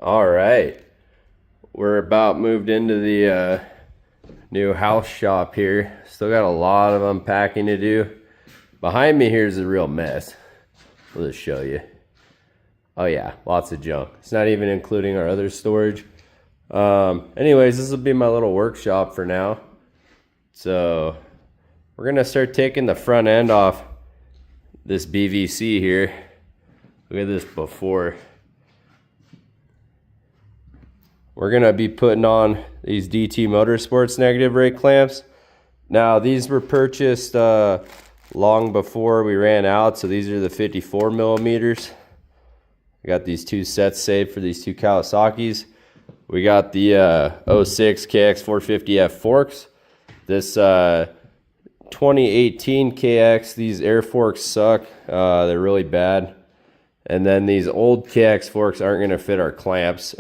All right, we're about moved into the new house shop here. Still got a lot of unpacking to do. Behind me here is a real mess. I'll just show you. Oh yeah, lots of junk. It's not even including our other storage. Anyways, this will be my little workshop for now. So we're gonna start taking the front end off this BVC here. Look at this before. We're gonna be putting on these DT Motorsports negative rate clamps. Now these were purchased long before we ran out, so these are the 54 millimeters. I got these two sets saved for these two Kawasaki's. We got the 06 KX 450F forks. This 2018 KX, these air forks suck. They're really bad. And then these old KX forks aren't gonna fit our clamps.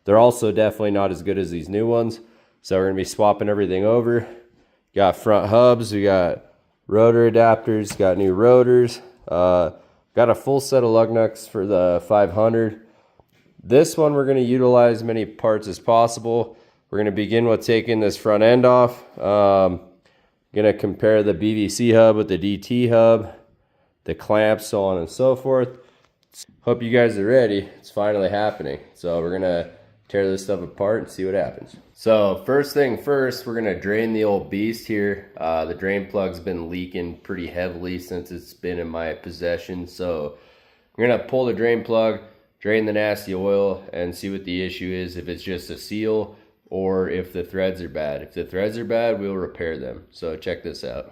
They're also definitely not as good as these new ones. So we're gonna be swapping everything over. Got front hubs, we got rotor adapters, got new rotors. Got a full set of lug nuts for the 500. This one we're gonna utilize many parts as possible. We're gonna begin with taking this front end off. Gonna compare the BVC hub with the DT hub, the clamps, so on and so forth. Hope you guys are ready. It's finally happening. So we're gonna tear this stuff apart and see what happens. So first thing first, we're gonna drain the old beast here. The drain plug's been leaking pretty heavily since it's been in my possession. So we're gonna pull the drain plug, drain the nasty oil, and see what the issue is, if it's just a seal or if the threads are bad. If the threads are bad, we'll repair them. So check this out.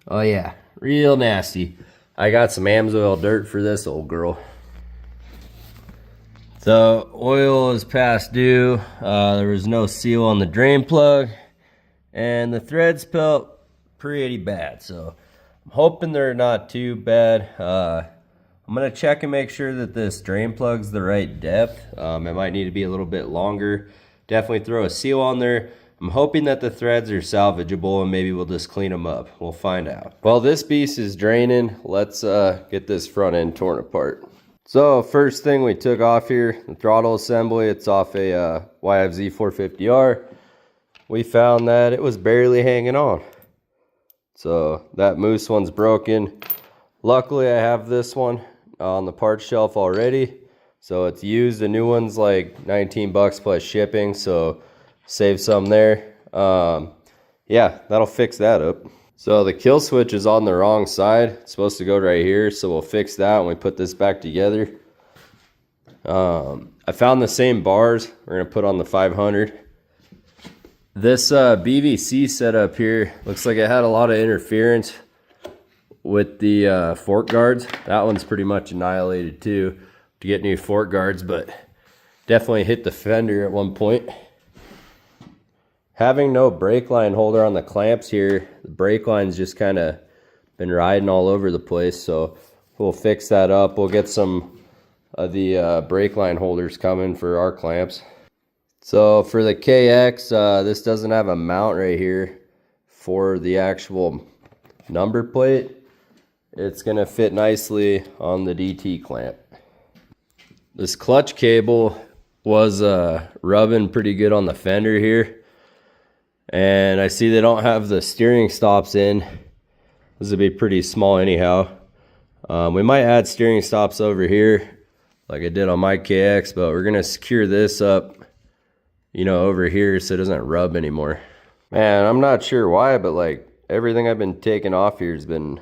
Oh yeah, real nasty. I got some AMSOIL dirt for this old girl. The oil is past due. There was no seal on the drain plug, and the threads felt pretty bad. So I'm hoping they're not too bad. I'm gonna check and make sure that this drain plug's the right depth. It might need to be a little bit longer. Definitely throw a seal on there. I'm hoping that the threads are salvageable and maybe we'll just clean them up. We'll find out. While this beast is draining, let's get this front end torn apart. So first thing we took off here, the throttle assembly. It's off a YFZ 450R. We found that it was barely hanging on. So that moose one's broken. Luckily I have this one on the parts shelf already. So it's used. The new one's like 19 bucks plus shipping. So save some there. Yeah, that'll fix that up. So the kill switch is on the wrong side. It's supposed to go right here, so we'll fix that when we put this back together. I found the same bars we're gonna put on the 500. This BVC setup here looks like it had a lot of interference with the fork guards. That one's pretty much annihilated too, to get new fork guards, but definitely hit the fender at one point. Having no brake line holder on the clamps here, the brake line's just kind of been riding all over the place, so we'll fix that up. We'll get some of the brake line holders coming for our clamps. So for the KX, this doesn't have a mount right here for the actual number plate. It's gonna fit nicely on the DT clamp. This clutch cable was rubbing pretty good on the fender here. And I see they don't have the steering stops in. This would be pretty small anyhow. We might add steering stops over here like I did on my KX, but we're gonna secure this up, you know, over here so it doesn't rub anymore. Man, I'm not sure why, but like everything I've been taking off here has been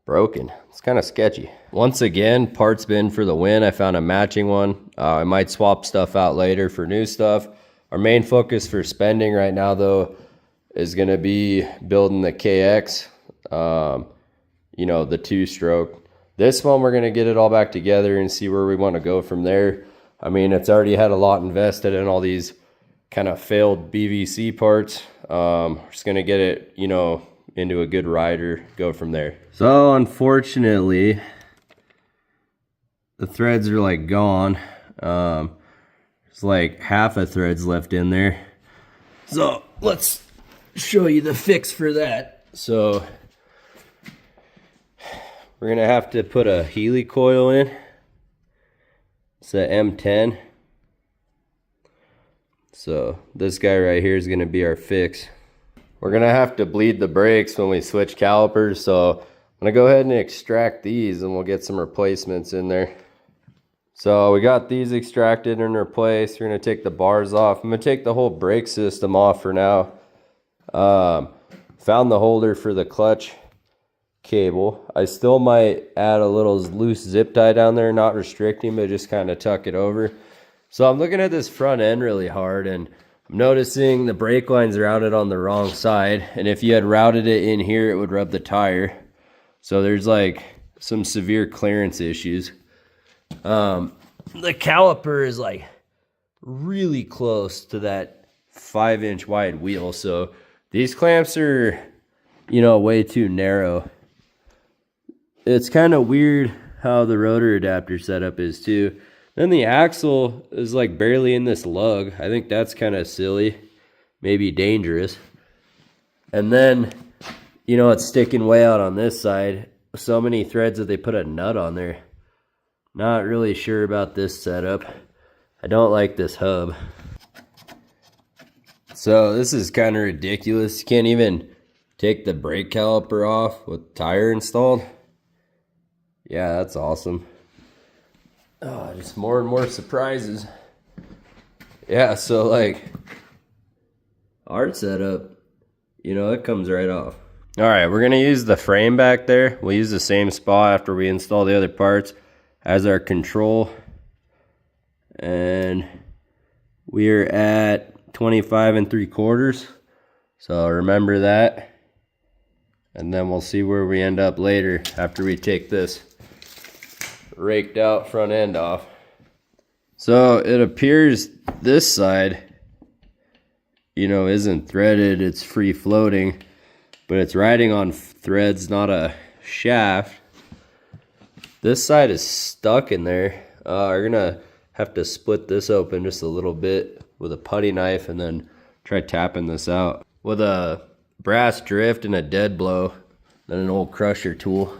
broken. It's kind of sketchy. Once again, parts bin for the win. I found a matching one. I might swap stuff out later for new stuff. Our main focus for spending right now, though, is going to be building the KX, you know, the two-stroke. This one, we're going to get it all back together and see where we want to go from there. I mean, it's already had a lot invested in all these kind of failed BVC parts. We're just going to get it, you know, into a good rider, go from there. So, unfortunately, the threads are, like, gone. There's like half a thread's left in there. So let's show you the fix for that. So we're gonna have to put a Healy coil in. It's a M10. So this guy right here is going to be our fix. We're going to have to bleed the brakes when we switch calipers, so I'm going to go ahead and extract these and we'll get some replacements in there. So we got these extracted and replaced. We're going to take the bars off. I'm going to take the whole brake system off for now. Found the holder for the clutch cable. I still might add a little loose zip tie down there, not restricting, but just kind of tuck it over. So I'm looking at this front end really hard, and I'm noticing the brake lines routed on the wrong side, and if you had routed it in here, it would rub the tire. So there's like some severe clearance issues. The caliper is like really close to that 5-inch wide wheel, so these clamps are, you know, way too narrow. It's kind of weird how the rotor adapter setup is too. Then the axle is like barely in this lug. I think that's kind of silly, maybe dangerous. And then, you know, it's sticking way out on this side. So many threads that they put a nut on there. Not really sure about this setup. I don't like this hub. So this is kind of ridiculous. You can't even take the brake caliper off with tire installed. Yeah, that's awesome. Oh, just more and more surprises. Yeah, so like our setup, you know, it comes right off. All right, we're gonna use the frame back there. We'll use the same spot after we install the other parts as our control. And we're at 25 3/4. So remember that. And then we'll see where we end up later after we take this raked out front end off. So it appears this side, you know, isn't threaded, it's free floating, but it's riding on threads, not a shaft. This side is stuck in there. We're gonna have to split this open just a little bit with a putty knife and then try tapping this out with a brass drift and a dead blow, then an old crusher tool.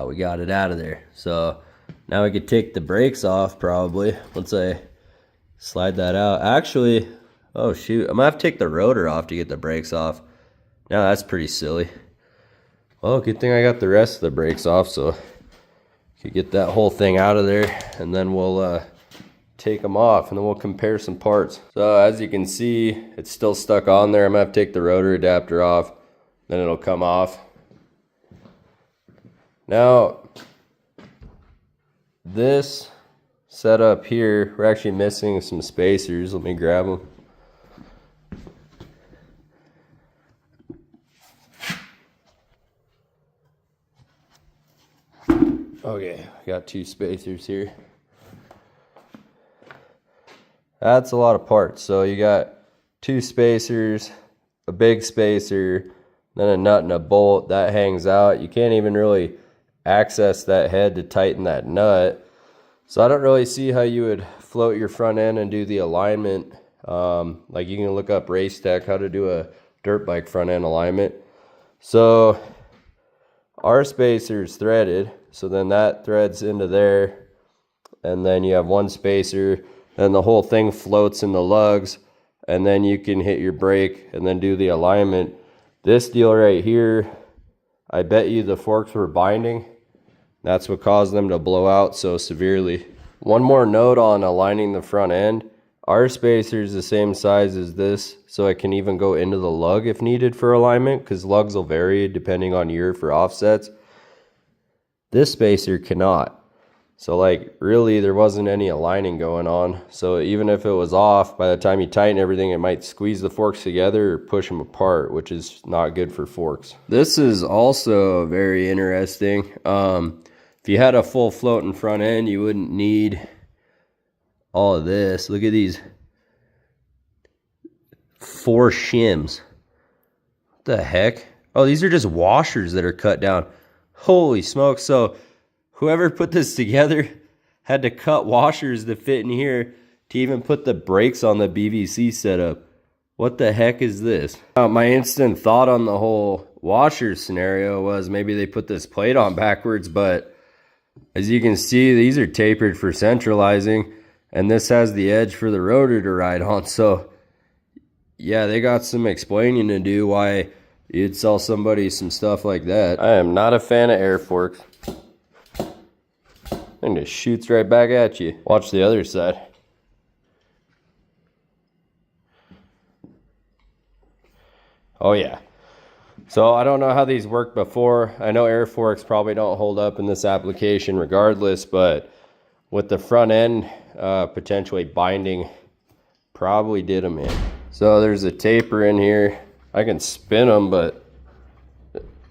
We got it out of there. So now we could take the brakes off probably once I slide that out. Actually, oh shoot, I'm gonna have to take the rotor off to get the brakes off. Now that's pretty silly. Well, good thing I got the rest of the brakes off, so I could get that whole thing out of there, and then we'll take them off, and then we'll compare some parts. So as you can see, it's still stuck on there. I'm gonna have to take the rotor adapter off, then it'll come off. Now, this setup here, we're actually missing some spacers. Let me grab them. Okay, I got 2 spacers here. That's a lot of parts. So you got 2 spacers, a big spacer, then a nut and a bolt that hangs out. You can't even really access that head to tighten that nut. So I don't really see how you would float your front end and do the alignment. Like you can look up Race Tech how to do a dirt bike front end alignment. So our spacer is threaded, so then that threads into there, and then you have 1 spacer, and the whole thing floats in the lugs, and then you can hit your brake and then do the alignment. This deal right here, I bet you the forks were binding. That's what caused them to blow out so severely. One more note on aligning the front end. Our spacer is the same size as this, so it can even go into the lug if needed for alignment, because lugs will vary depending on year for offsets. This spacer cannot. So like really there wasn't any aligning going on. So even if it was off, by the time you tighten everything, it might squeeze the forks together or push them apart, which is not good for forks. This is also very interesting. If you had a full floating front end, you wouldn't need all of this. Look at these 4 shims. What the heck? Oh, these are just washers that are cut down. Holy smoke. So whoever put this together had to cut washers to fit in here to even put the brakes on the BVC setup. What the heck is this? My instant thought on the whole washer scenario was maybe they put this plate on backwards, but As you can see, these are tapered for centralizing, and this has the edge for the rotor to ride on. So yeah, they got some explaining to do why you'd sell somebody some stuff like that. I am not a fan of air forks. And it shoots right back at you. Watch the other side. Oh yeah. So I don't know how these worked before. I know air forks probably don't hold up in this application regardless, but with the front end potentially binding, probably did them in. So there's a taper in here. I can spin them, but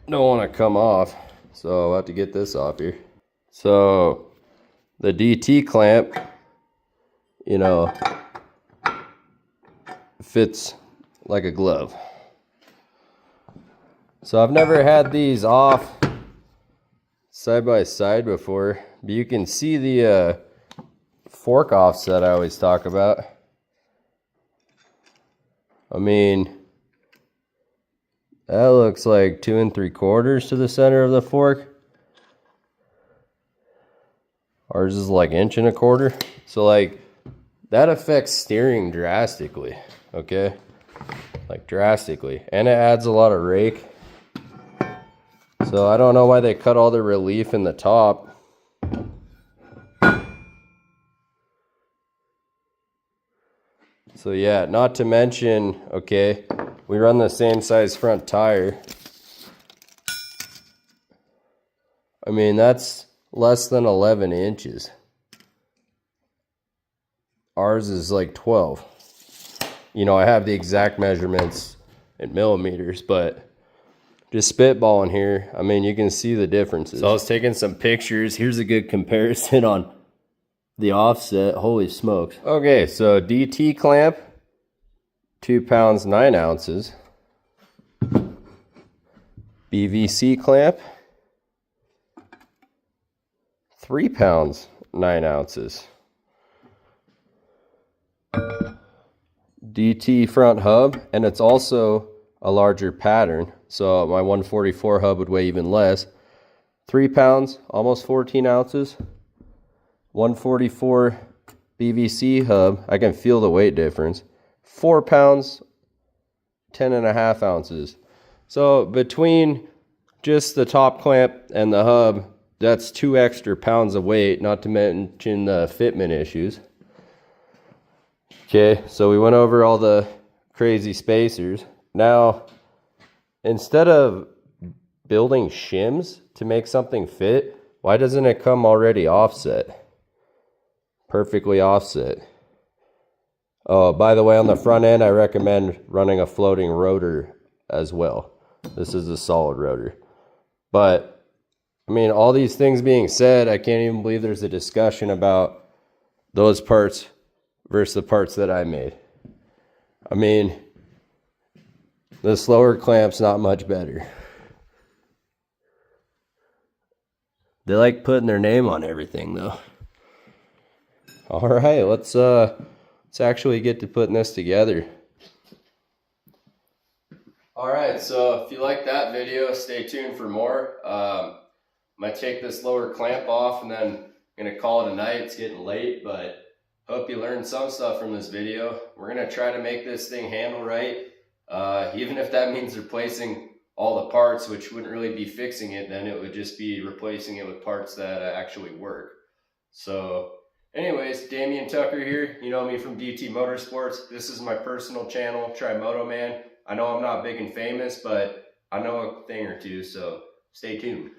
don't want to come off. So I'll have to get this off here. So the DT clamp, you know, fits like a glove. So I've never had these off side by side before, but you can see the fork offset I always talk about. I mean, that looks like 2 3/4 to the center of the fork. Ours is like 1 1/4. So like that affects steering drastically, okay? Like drastically. And it adds a lot of rake. So I don't know why they cut all the relief in the top. So yeah, not to mention, okay, we run the same size front tire. I mean, that's less than 11 inches. Ours is like 12. You know, I have the exact measurements in millimeters, but just spitballing here, I mean, you can see the differences. So I was taking some pictures. Here's a good comparison on the offset. Holy smokes. Okay, so DT clamp, 2 pounds, 9 ounces. BVC clamp, 3 pounds, 9 ounces. DT front hub, and it's also a larger pattern. So my 144 hub would weigh even less. 3 pounds, almost 14 ounces. 144 BVC hub, I can feel the weight difference. 4 pounds, 10.5 ounces. So between just the top clamp and the hub, that's 2 extra pounds of weight, not to mention the fitment issues. Okay, so we went over all the crazy spacers. Now, instead of building shims to make something fit, why doesn't it come already offset? Perfectly offset. Oh, by the way, on the front end, I recommend running a floating rotor as well. This is a solid rotor. But, I mean, all these things being said, I can't even believe there's a discussion about those parts versus the parts that I made. I mean, the slower clamp's not much better. They like putting their name on everything, though. All right, let's actually get to putting this together. All right, so if you like that video, stay tuned for more. I'm gonna take this lower clamp off and then I'm gonna call it a night. It's getting late, but hope you learned some stuff from this video. We're gonna try to make this thing handle right. Even if that means replacing all the parts, which wouldn't really be fixing it, then it would just be replacing it with parts that actually work. So anyways, Damian Tucker here. You know me from DT Motorsports. This is my personal channel, Moto Man. I know I'm not big and famous, but I know a thing or two, so stay tuned.